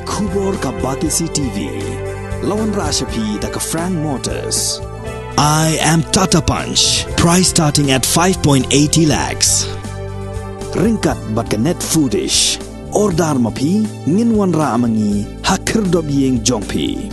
Kubor ka Batisi TV. Lawan Rashapi da ka Frank Motors. I am Tata Punch. Price starting at 5.80 lakhs. Ringkat bat ka net foodish. Ordar mapi nginwan ra amangi hakir dob yeng jongpi.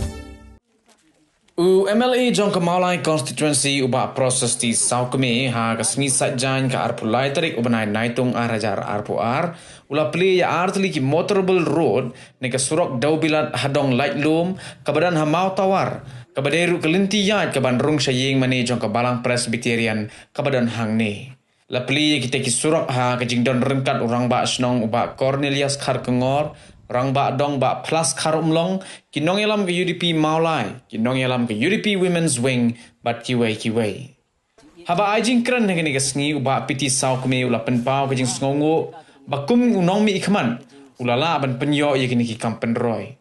MLA jong ke Maulai constituency ubah proses di Saukme ha ke sengi satjan ke arpulai tarik ubanai naitung arajar arpuar ula pli ya artli ki motorable road ne ke surok daubilat hadong light loom kebadan hamau tawar kebaderu kelinti yat ke bandrung saying mani jong ke balang presbyterian kebadan hang ne la pli kita ki surok ha ke jingdon rengkat orang ba snong ubah Cornelius Kharkengor orang ba dong ba plus karumlong kinong yalam ke UDP Maulai kinong yalam ke UDP Women's Wing bat kiwai haba ajing kran hegani ke sengi uba piti Saukme ula penpau ke jing sngongo bakum unong mi ikman ulala ban penyo ye kini ki kampen roy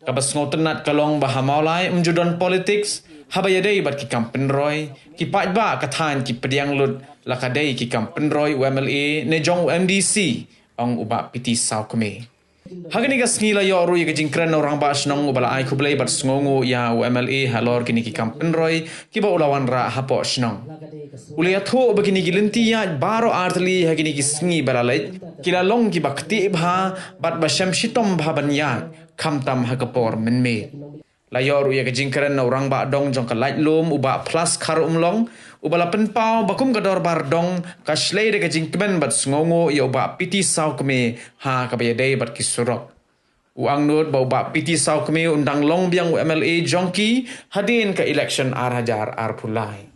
kabas ngotenat kalong ba Maulai umjudon politics haba yadai bat ki kampen roy ki pat ba kathan ki pediang lut lakadai ki kampen roy UMLA ne jong MDC ong uba piti Saukme Hagani ka sngi la yo ru ye jingkran orang ba snong ubala ai kublai bat sngongo ya UMLA halor kini ki kampen roy ki ba ulawan ra hapo snong ulia tho begini gilinti ya baro artli hagini ki sngi balalai kila long ki bakti bha bat ba shamshitom bha ban ya kamtam hakapor menme la yo ru ye jingkran orang ba dong jong ka light lom uba plus khar umlong ubala penpau bakum kador bardong kashlei de jingkben bat sngongo ya uba piti Saukme ha kabayadai bat kisurok uang nut bau ba piti Saukme undang long biang UMLA jongki hadin ke election arhajar arpulai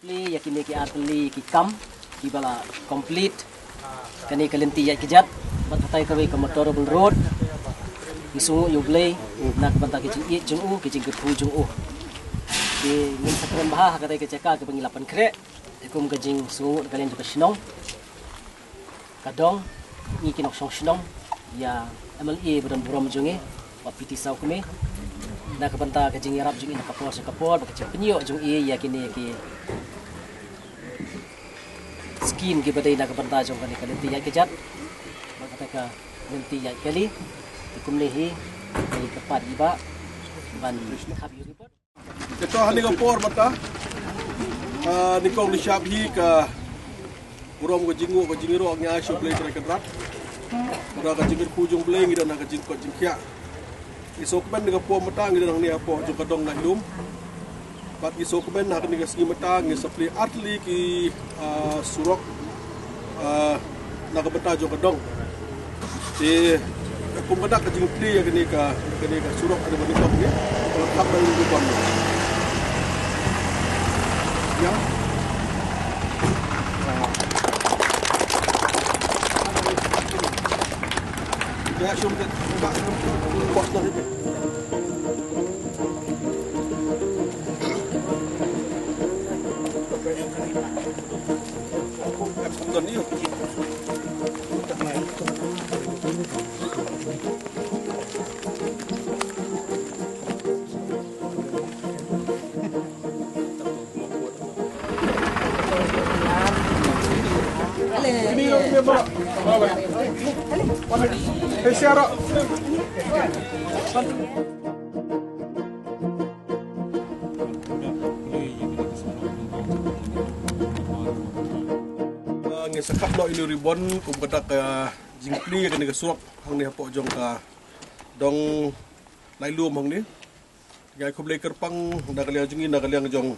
li yakini ki atli ki kam ki bala complete kani kalenti ya kijat bat hatai kawe ke motorable road isungu yublay nak banta ke jing jung u ke jing ke pu jung u di min sakran bah ka ke ceka ke pengilapan kre ekum ke jing sungu kalian juga sinong kadong ni kinok song sinong ya MLA budan buram junge wa piti Saukme nak banta ke jing yarap jing ina kapor ke jing penyo jung e ya kini ki skin ke badai nak banta jung kali kalenti ya kejat maka ka kalenti ya kali kumlehi dari tepat iba ban khap yu report keto hani kapor mata ni kong li shap hi ka urom ko jingu ko jingiro nya shu play tra kadrat ura ka jingir pujung play ngi dan ka jing ko jingkya isok ben ni kapor mata ngi dan ni apo ju kadong na lum pat isok ben ha ni sgi mata ngi supply atli ki surok na ka beta ju kadong di pembedak ke jingkli ya kini ka surok ada bani kau ni kalau tak balik ke kau ya ya syukur tak kuat dah itu dan ni siara ngi sakap lo ini ribon kum kata ka jingkli ka ni surok hang ni hapo jong ka dong lai lu hang ni gai ko blai kerpang da kaliang jingin da kaliang jong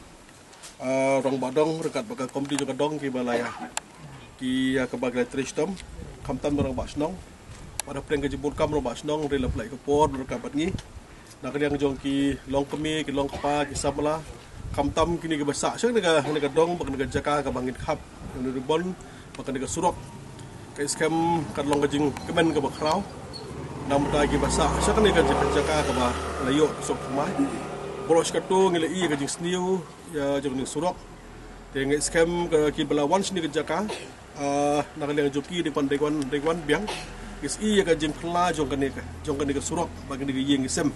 rong badong rekat baka komdi juga dong ki balaya ki ka bagai tristom kamtan barang basnong pada pleng ke jebul kam ro basnong relap lai ke por berkabat ni nak yang jong ki long kemi ki long kapa ki samla kamtam kini ke basak seng nega dong bak nega jaka ka bangin khap ni ribon bak nega surok ke skam kad long ke jing kemen ke bakrau nam ta ki basak seng nega jaka ka ba layo sok mai boros ka tu ngile i ke jing sniu ya jong ni surok te nge skam ki balawan sini ke jaka nak yang joki di pandegwan biang is iya ka jing kla jong kan ka surok bagi ni yeng sem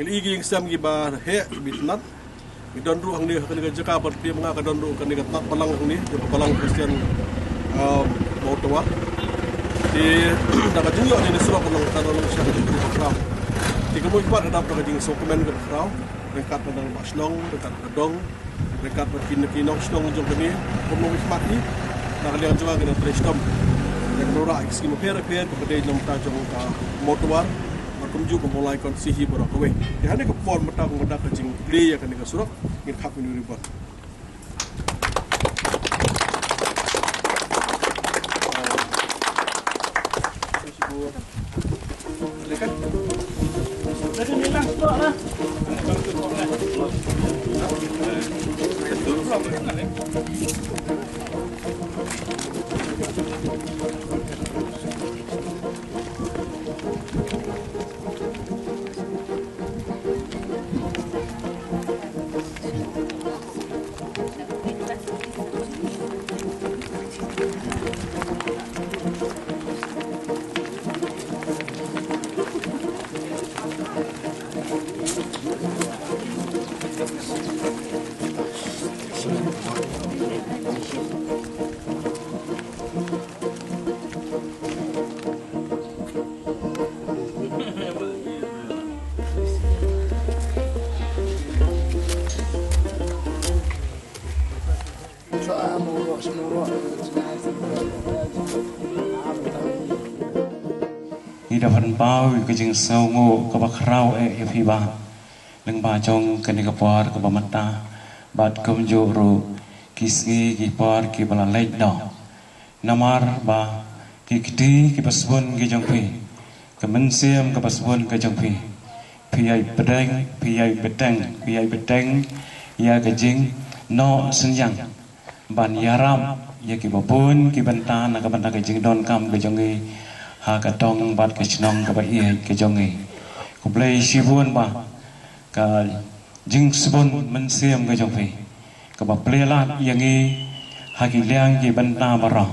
il igi yeng sem gi ba he bitnat Idon ru hang ni kan ga jaka bar pia menga ka don ru kan ga tat balang hang ni jo balang Christian mau tua di daga jinyo ni surok long ta long sha di krau di kamu ibat ada daga jing dokumen ga krau dekat dengan baslong dekat kedong dekat berkin-kinong snong jong ni komo hikmat ni daga liang juga ga trestom yang nora iski mo pera kepada nom ta jong ka motuar kumju ko mulai kon sihi borok we ya ne ko form mata ko da ka jing play ya kan ga surok ngin khap ni ribon dapat pau ke jing saungo ke bakrau phi ba leng ba jong ke ni ke por ke ba mata bat kum jo ru kisi ki por ki bala lek do namar ba ki kiti ki pasbon ki jong phi ke mensiam ke pasbon ke jong phi ai bedeng ya ke jing no senyang ban yaram ya ki babun ki bantan ka banta ke jing don kam ke jong ha ka tong bat ke chnong ka ba ye ke jongi ku play shibun ba ka jing subun men siam ke jong phi ka ba play la yang i ha ki liang ki banta bara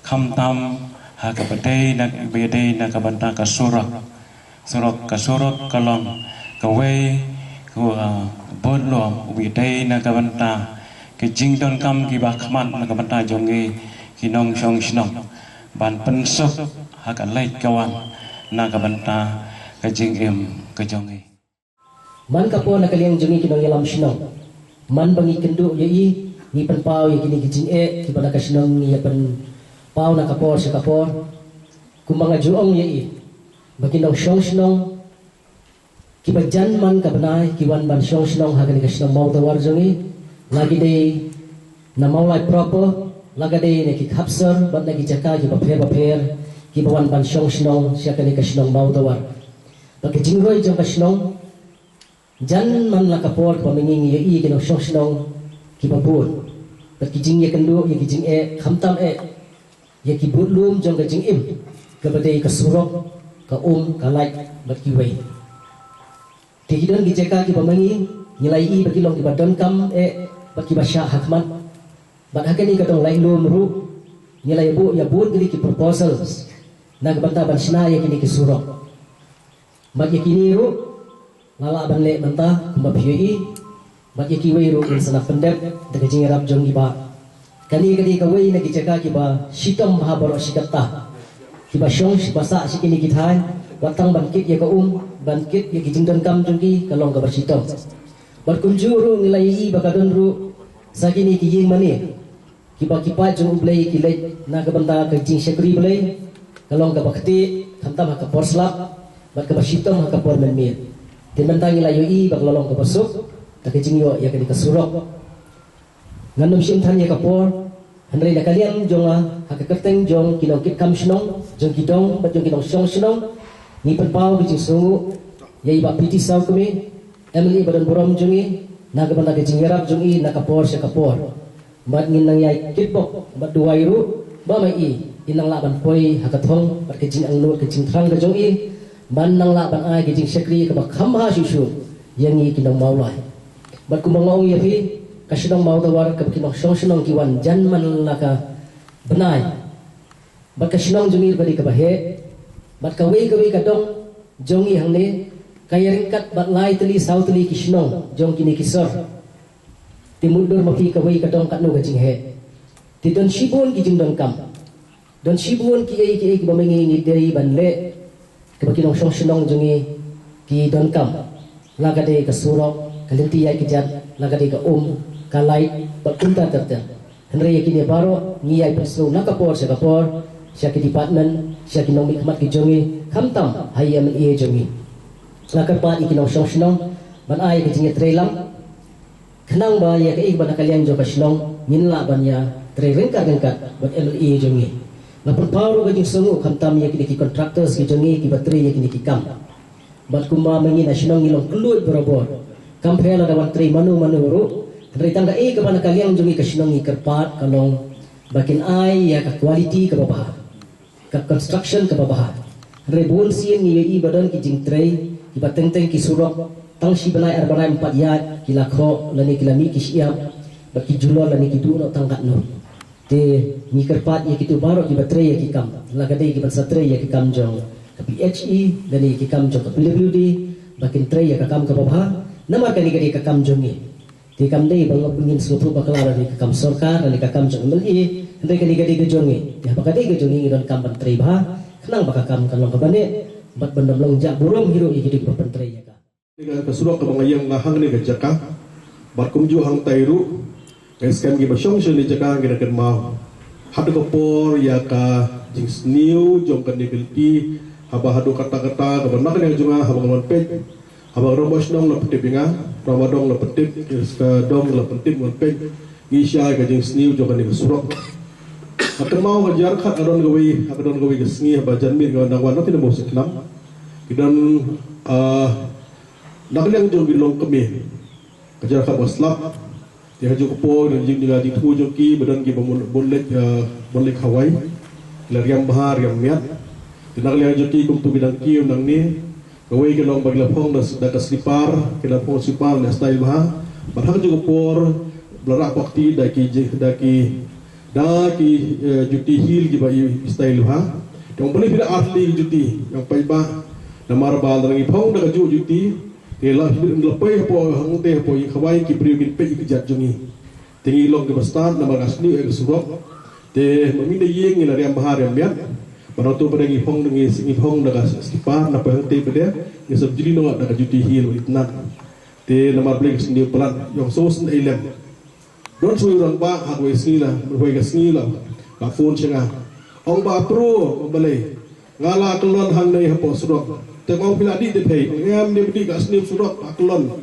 kham tam ha ka ba dei na be dei na ka banta ka surak ka long ka we ku bon lom wi dei na ka banta ke jing don kam ki ba khman na ka banta jongi ki nong chong shnong ban pensok hak alai kawan na ka banta ka jing em ka jongi man ka po nakaliang jongi kinong yalam shnong man bangi kendu ye ni pen pau ye kini kijing ki pada ka shnong ni pen pau na kapor sa kapor kumanga juong ye bagi nong shong shnong ki bajan man ka banai ki wan ban shong shnong ha ka shnong mau tawar jongi lagi dei na mau lai proper lagi dei ne ki khapsar bat na ki jaka ki bapher ki bawan ban shong shnong sia ka shnong mau tawar bagi jingroi jong ka shnong jan man la kapor pa mingi ye ki nong shong shnong ki babur bagi jing ye kendu ye ki jing khamtam ye ki butlum jong ka jing im ka badai ka surok ka ka lai bagi wei Tidon ki jeka ki pamangi nilai bagi long ki badon kam bagi basya hakman bat hakani ka tong lai lum ru nilai bu ya bun ki proposals na banta ban sna ya kini ki surok bat yakini ru lala ban le manta kumba phi bat yaki wei ru in sana pendep daga jingrap jong ki ba kani ka wei na ki jeka ki ba shitam ha baro shikata ki ba shong basa sikini ki thai watang bangkit ya ka bangkit ya ki jingdon kam jongki kalong ka bersitong berkunjuru nilai bakadon ru sakini ki ying mani ki ba ki pa jong ublei ki le na ka banda ka jing shakri blei kalong ka bakti thantam ka porslap bat ka bersitong ka por menmir tin bantang nilai bak lolong ka besuk ta ki jingyo ya ka surok ngandum sim than ya ka por handai na kalian jonga ha ka kerteng jong kilong kit kam shnong jong kidong bat jong kidong shong shnong ni penpau bijing sungu yai ba piti sau kami emily badan borom jungi naga banda ke jingerap jungi naka por se kapor mat ngin nang yai kitbok mat duwairu ba mai inang la ban poi hakathong bat ke jing ang nur ke jing thrang ke jungi ban nang la ban ai ke jing shakri ke ba kham ha shu yangi kinong maulai bat kumangong ye phi kasidong mau tawar ke kinong shong shnong kiwan jan man la ka benai bat kasidong jungi bari ke bahe bat kawai ka dong jongi hangne kaya ringkat bat lai teli sau teli kisnong jong kini kisor mundur mapi kawai kadong katno gajing he ti don shibun ki jing don kam don shibun ki ai ki bamengi ni dei banle ke bakinong song shnong jungi ki don kam lagade ka surok kalinti ai ki jat lagade ka kalai bakunta terta henry yakini baro ni ai peslo nakapor sa kapor siya ki department siya ki nong mikmat ki jungi khamtam hayam e jungi lakarpa ikinong song shnong ban ai ki jingi trelang kenang ba ya ke ibada kalian jo kaslong minla banya rengkat buat LE jongi na perparu gajing sungu khamtam ya kini ki contractors ki jongi ki bateri ya kini ki kam bat kuma mengi nasional ngilong keluit berobor kam phela da bateri manu ru dari tangga ke bana kalian jongi kaslong ni kerpat kalong bakin ai ya ka quality ka babah ka construction ka babah rebun sien ni badan ki jing trei ki bateng-teng ki surok tang si banai arbanai 4 yard kila kho lani kilami ki siap baki julo lani ki duno tangkat no te ni kerpat ye kitu baro ki batre ye ki kam lagade ki ban satre ye ki kam jong ka PHE lani ki kam jong ka PWD bakin tre ye ka kam ka babha namar kani gadi ka kam jong ye te kam dei bang pengin suatu bakala lani ka kam sarkar lani ka kam jong MLA ndai kani gadi ka jong ye ya bakade ka jong ye don kam ban tre ba kenang baka kam kalong ka bane bat bandam long jak burung hiro ye gidi ban tre ye ka ka surok ka bangayang ngahang ni ka jaka barkum ju hang tairu eskan gi basyong shoni jaka ngi kan mau hadu ko por ya ka jing sniu jong kan nigelti haba hadu kata-kata ka banak ni junga haba ngon pek haba romos dong la petip inga ramadong la petip ka dong la petip ngon pek gi sya ka jing sniu jong kan ni surok akan mau ngajar khat adon gawi ke sngi haba janmir ga nang wan tin mo siklam kidan nakliang jong bilong kami kejar khat waslap ti haju ko dan jing diga di thu joki badan ki bolek hawai lariam bahar yang miat ti nakliang joki kum tu bidang ki nang ni gawai ke long bagla phong da kaslipar ke la phong sipar na style bah barhang juga por blarak waktu da ki juti hil ki bai style bah yang boleh bila asli juti yang pai ba namar bal dangi phong da juti Kela lepai po hang teh po khawai ki primin pe ki jat jungi tingi long ke bastan na magasni e surok te mamina yeng ila riam bahar yang miat manoto padangi phong dengi singi phong daga skipar na pa te pede ni subjili no daga juti hil itnat te namar blek sindi pelan yang sos na ilem don sui rang ba ha we sila berhoi ga sila ba phone chenga ong ba pro balai ngala kelon hang nei hapo surok tengok bila di pay ngam dia bedi kat sini surok aklon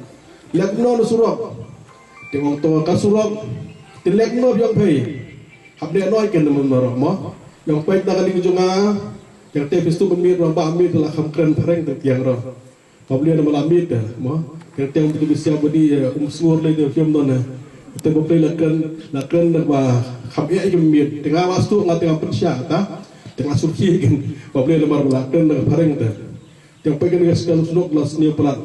lekno surok tengok to ka surok tilekno yang pay habde noi ken mun marok mo yang pay ta kali junga yang te pistu bemir ba amir la kham kren phareng te tiang ro pabli na malamit mo yang te betul bisa bedi sur le de film dona te bo play la kren ba kham e gemir tengah wastu ngat tengah persya ta tengah surki gen pabli na mar la kren phareng te yang pegang dengan segala surok lah seni pelat.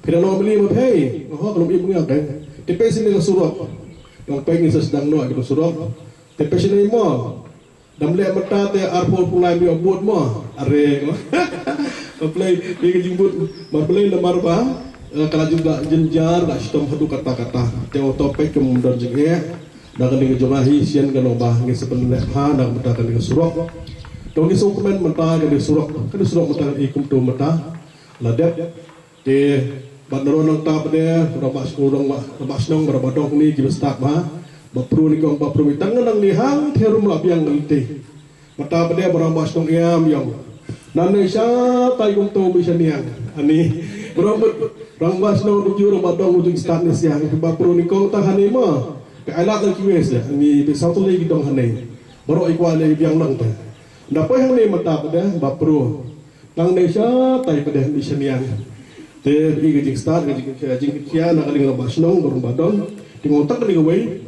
Pernah nak beli apa? Hey, kalau ibu ngak kan? Tepe sini dengan surok. Yang pegang sedang nak dengan surok. Tepe sini mau. Dam lek mata te arpol pulai biar buat mau. Are, play dia jemput. Marplay lemar bah. Kalau juga jenjar, dah sistem satu kata-kata. Teo topik kemudian juga. Dah kena jogahi sian kalau bah. Ngi sebenarnya dah mata dengan surok. Dong ni dokumen mata ke surok mata ikum tu mata ladap de bandaro nang ta pada rabas nong rabadong ni jibstak ba bapru ni kong bapru tangan nang ni hang therum la biang ngi mata pada rabas nong yam yang nan sya tai kum tu bisa niang ani rabas nong tuju rabadong ujung start ni siang bapru ni kong ta hani ma ke alat lagi wes ni be satu lagi dong hani baru ikwal lagi biang nang ta Dapat yang ni mata pada bapro, nang Indonesia tay pada di senian. Te pergi ke start ke kia nak kali ngelabas nong barang badon, tengok tak kali gawai,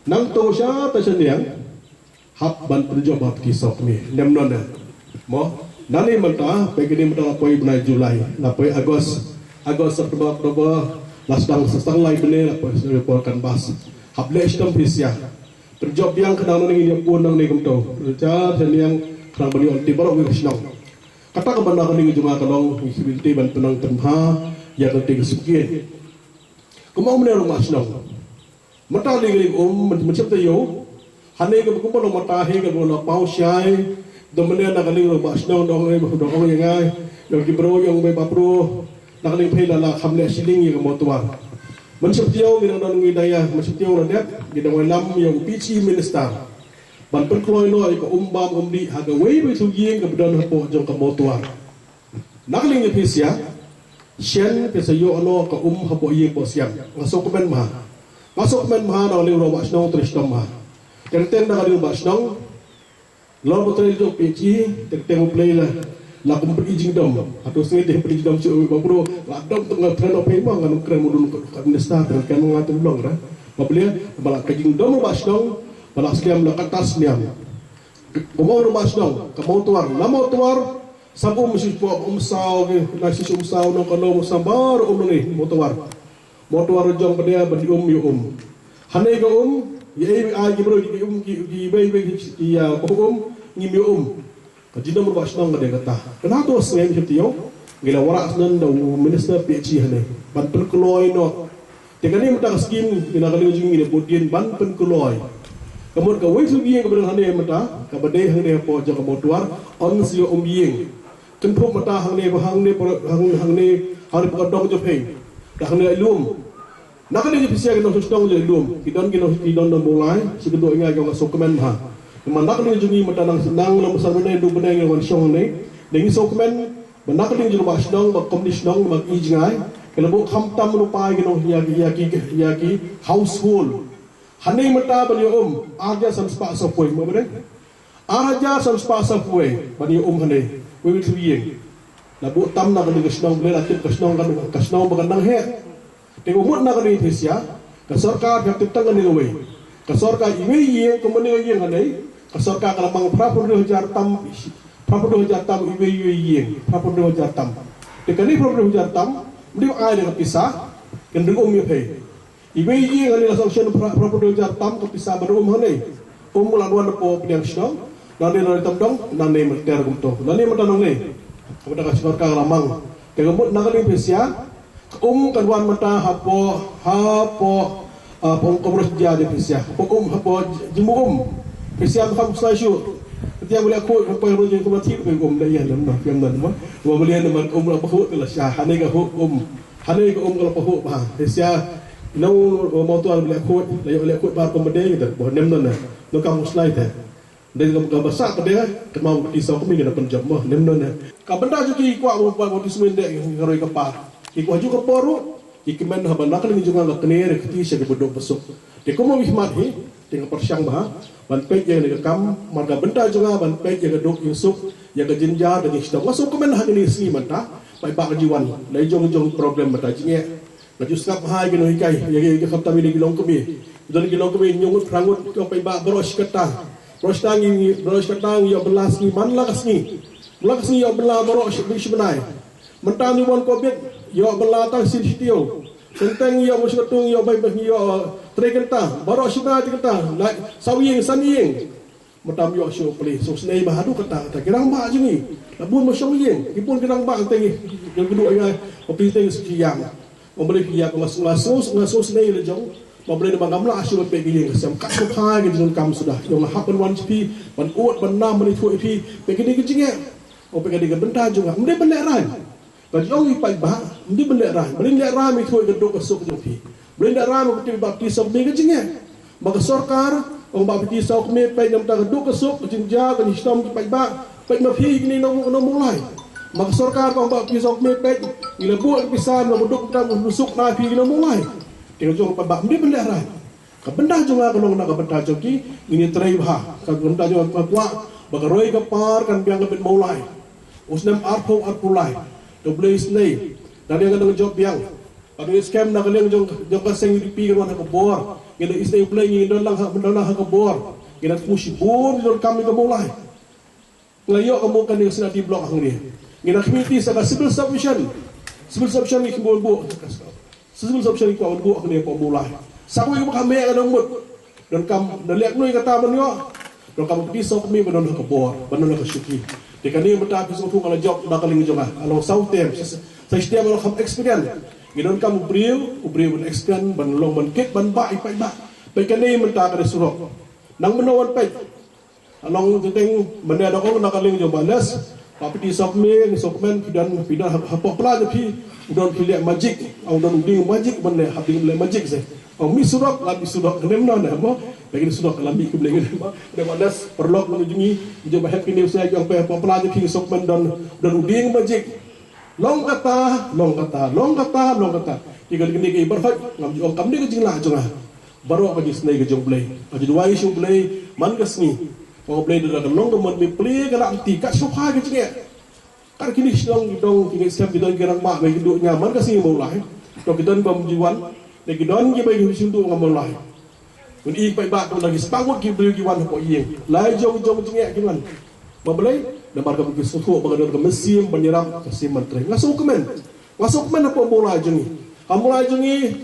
nang tosha tay senian, hap ban penjobat kisok ni, nem nona, mo, nani mata, pergi ni mata apa ibu Julai, apa Agos September, lasdang sestang lain bener apa reportkan bas, hap le sistem pisya, penjob yang kenal ni ini pun nang ni kumto, jar senian kerang beli onti baru wis nong. Kata kebenaran ini cuma kalau hibilti ban penang temha yang nanti kesukian. Kemau menerung mas nong. mata li macam tu yo hane ke ko no mata he ke no pau syai domene na kali ro bas dong dong yang ngai yo ki bro yang be bapro na kali phei la khamle siling ye mo tuwa macam tu yo minang don ngi daya macam tu yo net di dong lam yang PC minister ban pen kloi no ko bam di haga wei be tu yeng ke don po jong ke mo tuwa na kali ngi pisia sien pe sayo no ko hapo yeng po siam masuk men ma na kali ro bas dong tristom ma terten na kali bas dong lo betul itu PC terten play la kum berijing dom atau sengaja berijing dom cu bapro la dom tengah tren op memang kan keren mudun kan nesta kan mengatur long dah bablia bala kajing dom bas dong bala sekiam la katas niam komor bas dong kamau tuar namo tuar sampu mesti po sao ke nasi sao no kalo sambar ni motor jong pada badi yu hane ga ye ai gi bro gi be ya ngi mi Kajina merbas nang ada kata. Kenapa tu saya macam tu? Gila warak nan dah minister PHC hane. Ban penkeloi no. Tekan ni mata skim kena kali ujung ni podian ban penkeloi. Kemudian kau wei sugi yang kebenar hane mata. Kabadai hang ni po jaga motor on sio yeng. Kenpo mata hang ni pengadong je peng. Dah hang ni ilum. Nak ni je pisia kena susdong je ilum. Kidon dah mulai. Si kedua ingat kau masuk kemen ha. Mandak ni jungi mata nang senang nama sarmana itu benda yang wansong ni. Dengan sokmen mandak ni jungi basdong bak komdisdong bak ijngai. Kalau buk hamtam lupai keno yaki household. Hane mata bani aja samspa sapoi mo benda. Aja samspa sapoi bani hane. Wewe tuye. Na buk tam nak ni kesdong bela tip kesdong bakan nang he. Tengok mut nak ni pesia. Kesorka yang tentang ni wewe. Kesorka iwe ye kemudian ye hane. Kesorka kalau mang prapudu jartam iwe yeng prapudu jartam dekani prapudu jartam dia ai dengan pisah kendung mi phe iwe yeng ani la sanction prapudu jartam ke pisah baru hane mulan wan po pediang sdong nane nane tamdong nane meter gumto nane metanong ne kepada kesorka lamang kegembut nakali pesia kan wan mata hapo pengkomros dia pesia hapo jimu Kesian kamu slashu. Ketika boleh aku apa yang rojin kemati ke dah dalam nak yang dan mah. Dua belian nama lah pahu tu lah syah. Hane ka hane ka kalau pahu bah. Kesia nau mau tuan boleh aku, layak boleh aku bar pembedai kita. Boh nem dan nak kamu slide dah. Dan kamu besar pada kemau kisah kami kena penjam mah nem dan. Kau benda juga kuat buat waktu semenda ngeroi kapar. Ikut juga poru. Ikiman haban nak ni juga nak kena rekti saya bodok besok. Dia kamu hikmat he. Tengah persiang bah. Ban pek yang nekam marga benda juga ban pek yang dok Yusuf yang jenjar dan istau masuk komen hak ini sini mata pai bak jiwan lai jong problem mata jinge laju skap hai gino hikai yang kata mi gilong kemi dan gilong kemi nyungut prangut ke pai bak beros kata ya belas ni man lakas ni ya belas beros sebenai mentang ni wan kobet ya belas tang sin sitio senteng ya musketung ya bai ya trekenta baru syukur kata like sawing saniyeng matam yo show play so senai bahadu kata kirang ba jingi labun mo syawing ipun kirang ba tengi yang kedua ai kopi teng sekian membeli dia ngaso senai le jong membeli de bangamla asyur pe giling sem kat ko pa gi jong kam sudah yang happen one pi ban ut ban nam ni thu pi pe gi jinge o pe gi benta juga mde benek ran bagi orang ipai bah mde benek ran beli nek ran mi thu gedok kesuk jong pi Belinda ramo kiti baptis of mega jinge. Maka sorkar ang baptis of me pay nam taga do kasuk jinja kan histom pay ba pay mafi ni no mulai. Maka sorkar ang baptis of me pay ilabu pisan no duk tam nusuk na fi no mulai. Tengok jong pa ba mdi bendera. Ka benda jong ka nong na ka benda joki ini trai ba ka benda jong pa kwa baka roy ka par kan biang ka mulai. Usnam arpulai. Do blaze nei. Dari yang job biang Pada scam nak kalian jong kaseng di pi kan nak bor. Kita istay play ni don lang ka bor. Kita push bor don kami ka mulai. Ngayo kamu kan sina di block hang ni. Kita committee sa civil submission. Civil submission ni kimbo. Civil submission ko bu hang ni pa mulai. Sawi ko kami ka dong mut. Don kam naliak noi kata man yo. Don kam di sok mi don ka bor, don ka syuki. Di kani mata ko so kala job na kaling jonga. Alo sautem. Sa setiap orang kam experience. Gidon kamu beriu ban experience ban long ban kek ban ba ipai ba. Baik ni mentah kada surok. Nang menawan baik. Along tentang benda ada orang nak kaling jom balas. Tapi di subme ni sokmen pidan hapok pelajar pi udon pilih majik, udon uding majik benda habis boleh majik saya. Mi surok labi surok kenem na mo. Bagi surok labi ke boleh kenem. Dia balas perlok mengunjungi jom happy news saya yang hapok pelajar pi sokmen dan uding majik. Long kata. Tiga kini ke perfect. Ngam jong kam ni ke jinglah jongah. Baru apa gisnai ke jong boleh. Aji dua isu boleh man kesni. Orang boleh dalam long kemun mi play kalau anti kat sofa ke cakap. Kan kini sedang dong kini siap kita gerang mak bagi duduk nyaman kasih mulai. Kalau kita pemjiwan, lagi don kita bagi hidup ngam mulai. Ini baik bak lagi sepangut kita beli jiwan apa iya. Lai jong cakap kiman. Boleh dan marga bagi suatu bagi ke mesin penyerang kasih menteri. Ngasuh kemen apa mulai jengi. Mulai jengi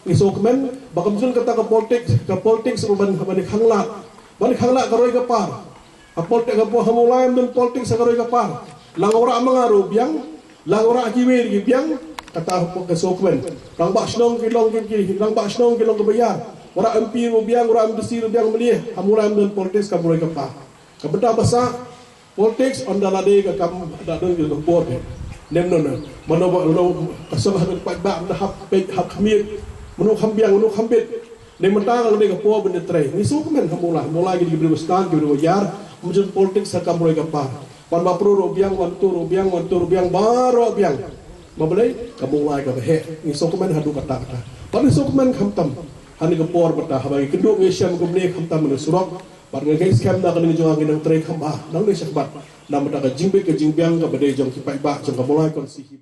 ngasuh kemen bakal betul kata ke politik seruban balik hanglat. Balik hangla karoi kapar. Politik kapo hamulai dan politik sakaroi kapar. Lang orang mengaruh biang, lang orang kiwir gi biang kata ke sokwen. Lang bak snong kilong kiri, lang bak snong kilong kebayar. Orang MP ru biang, orang MDC ru biang melih hamulai dan politik sakaroi kapar. Kebenda besar politik ondalade ke kam dadon ke bor. Nem. Mano kasabah ke pak hap khamir. Menu khambiang, menu khambit. Dia mentang kalau dia kepo benda tray. Ni so kemen mulai gitu diberi bestan, diberi wajar, muncul politik sakam mulai kapar. Pan bapro robiang, wantu robiang, baru robiang. Mabalai kamu mulai ke he. Ni so kemen hadu kata. Pan ni so kemen khamtam. Hani kepor betah bagi keduk ngesiam kemen khamtam benda surok. Pan ngais kem dah kena jong angin tray khambah. Nang ni syakbat. Nam betah ke jingbe ke jingbiang ke bedai jong kipai ba jong mulai konsihi.